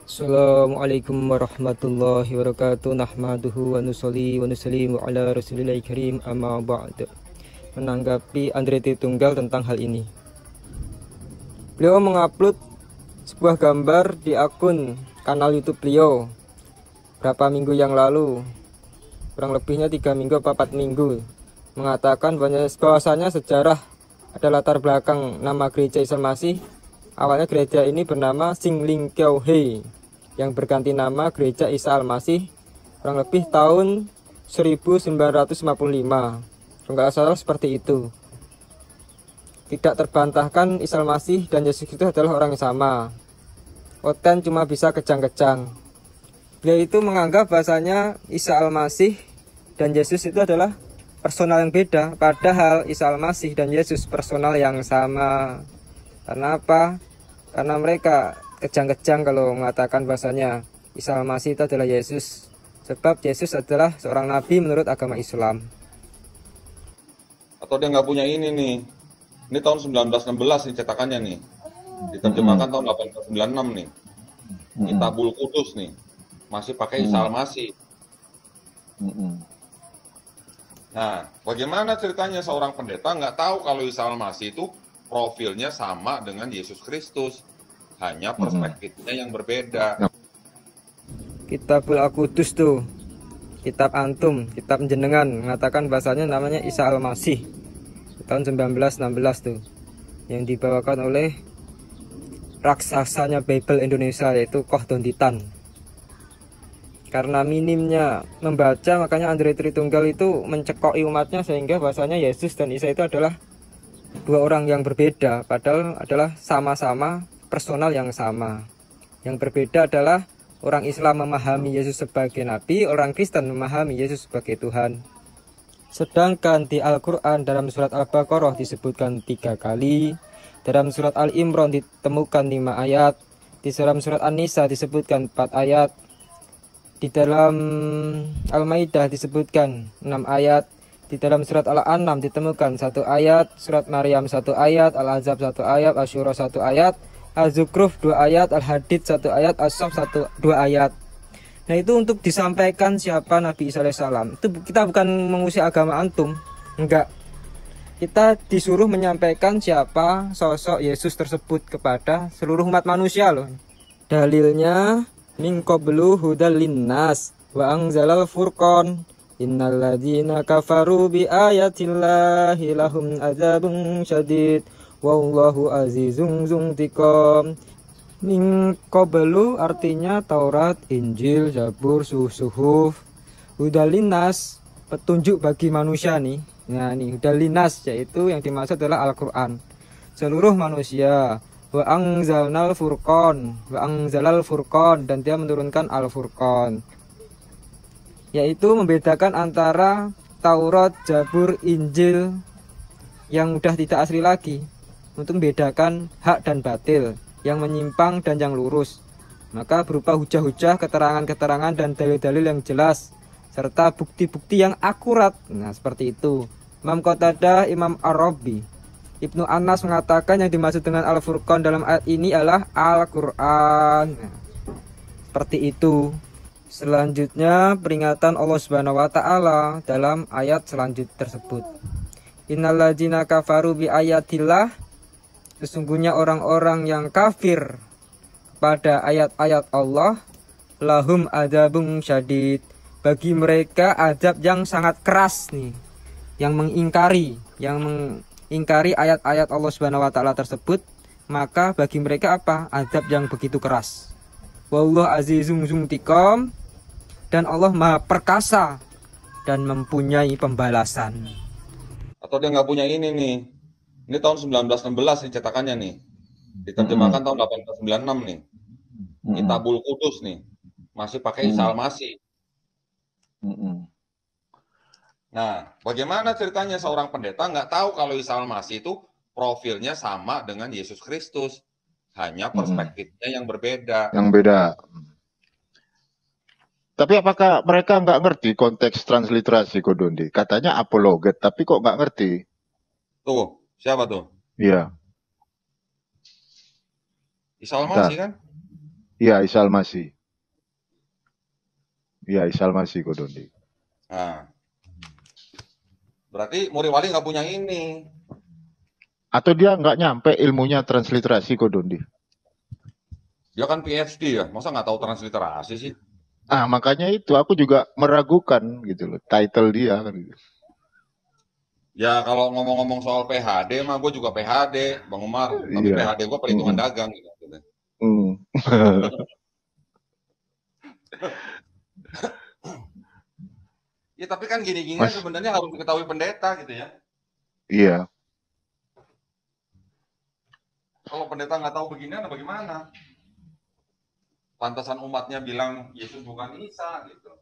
Assalamualaikum warahmatullahi wabarakatuh. Nahmaduhu wa nusolli wa nusallimu ala rasulillahil karim amma ba'd. Menanggapi Andre Tritunggal tentang hal ini, beliau mengupload sebuah gambar di akun kanal YouTube beliau berapa minggu yang lalu, kurang lebihnya 3 minggu atau 4 minggu, mengatakan bahwasanya sejarah ada latar belakang nama gereja Isa Masih. Awalnya gereja ini bernama Sing Ling Kiau Hei, yang berganti nama Gereja Isa Al-Masih kurang lebih tahun 1955. Kalau nggak salah seperti itu. Tidak terbantahkan Isa Al-Masih dan Yesus itu adalah orang yang sama. Oten cuma bisa kejang-kejang. Beliau itu menganggap bahasanya Isa Al-Masih dan Yesus itu adalah personal yang beda. Padahal Isa Al-Masih dan Yesus personal yang sama. Karena apa? Karena mereka kejang-kejang kalau mengatakan bahasanya Isa Al-Masih itu adalah Yesus. Sebab Yesus adalah seorang nabi menurut agama Islam. Atau dia nggak punya ini nih. Ini tahun 1916 nih cetakannya nih. Diterjemahkan tahun 1896 nih. Kitabul Qudus nih. Masih pakai Isa Al-Masih. Nah, bagaimana ceritanya seorang pendeta nggak tahu kalau Isa Al-Masih itu profilnya sama dengan Yesus Kristus, hanya perspektifnya yang berbeda. Kitabul Qudus tuh, kitab antum, kitab jenengan mengatakan bahasanya namanya Isa Al-Masih tahun 1916 tuh, yang dibawakan oleh raksasanya Bible Indonesia yaitu Kohdon Titan. Karena minimnya membaca, makanya Andre Tritunggal itu mencekoki umatnya sehingga bahasanya Yesus dan Isa itu adalah dua orang yang berbeda, padahal adalah sama-sama personal yang sama. Yang berbeda adalah orang Islam memahami Yesus sebagai nabi, orang Kristen memahami Yesus sebagai Tuhan. Sedangkan di Al-Quran dalam surat Al-Baqarah disebutkan 3 kali, dalam surat Al-Imran ditemukan 5 ayat, di dalam surat An-Nisa disebutkan 4 ayat, di dalam Al-Maidah disebutkan 6 ayat, di dalam surat Al-An'am ditemukan 1 ayat, surat Maryam 1 ayat, Al-Ahzab 1 ayat, Asy-Syura 1 ayat, Az-Zukhruf 2 ayat, Al-Hadid 1 ayat, As-Saff 2 ayat. Nah, itu untuk disampaikan siapa Nabi Isa alaihissalam. Itu kita bukan mengusik agama antum, enggak. Kita disuruh menyampaikan siapa sosok Yesus tersebut kepada seluruh umat manusia loh. Dalilnya min qablu hudal linnas wa anzalal furqan innalladzina kafaru bi ayatillahi lahum adzabun syadid wallahu azizun dzuntiqam. Min qablu artinya Taurat, Injil, Zabur, Suhuf. Hudalinas petunjuk bagi manusia nih. Nah, nih hudalinas yaitu yang dimaksud adalah Al-Qur'an. Seluruh manusia. Wa anzalnal furqan, wa anzalal furqan, dan dia menurunkan Al-Furqan, yaitu membedakan antara Taurat, Zabur, Injil yang udah tidak asli lagi, untuk membedakan hak dan batil, yang menyimpang dan yang lurus. Maka berupa hujah-hujah, keterangan-keterangan dan dalil-dalil yang jelas serta bukti-bukti yang akurat. Nah, seperti itu. Imam Qatadah, Imam Ar-Rabi, Ibnu Anas mengatakan yang dimaksud dengan Al-Furqan dalam ayat ini adalah Al-Quran. Nah, seperti itu. Selanjutnya peringatan Allah Subhanahu wa taala dalam ayat selanjutnya tersebut. Innalladzina kafaru bi ayatillah, sesungguhnya orang-orang yang kafir pada ayat-ayat Allah, lahum adzabun syadid, bagi mereka azab yang sangat keras nih. Yang mengingkari ayat-ayat Allah Subhanahu wa taala tersebut, maka bagi mereka apa? Azab yang begitu keras. Wallahu azizun dzuntiqam, dan Allah Maha perkasa dan mempunyai pembalasan. Atau dia nggak punya ini nih. Ini tahun 1916 nih cetakannya nih. Diterjemahkan tahun 1896 nih. Kitabul Qudus nih. Masih pakai Isa Al-Masih. Nah, bagaimana ceritanya seorang pendeta nggak tahu kalau Isa Al-Masih itu profilnya sama dengan Yesus Kristus, hanya perspektifnya yang berbeda. Yang beda. Tapi apakah mereka nggak ngerti konteks transliterasi Kodondi? Katanya apologet, tapi kok nggak ngerti? Tuh, siapa tuh? Iya. Isa Al-Masih kan? Iya, Isa Al-Masih. Iya, Isa Al-Masih kok Dondi. Nah, berarti Muri Wali nggak punya ini. Atau dia nggak nyampe ilmunya transliterasi kok Dondi. Dia kan PhD ya, masa nggak tahu transliterasi sih? Ah, makanya itu aku juga meragukan gitu loh, title dia kan gitu. Ya kalau ngomong-ngomong soal PhD mah gue juga PhD, Bang Umar. Tapi Iya. PhD gue perhitungan dagang gitu. Mm. Ya tapi kan gini-gini Mas, sebenarnya harus diketahui pendeta gitu ya. iya. Kalau pendeta nggak tahu beginian, bagaimana? Pantasan umatnya bilang Yesus bukan Isa gitu.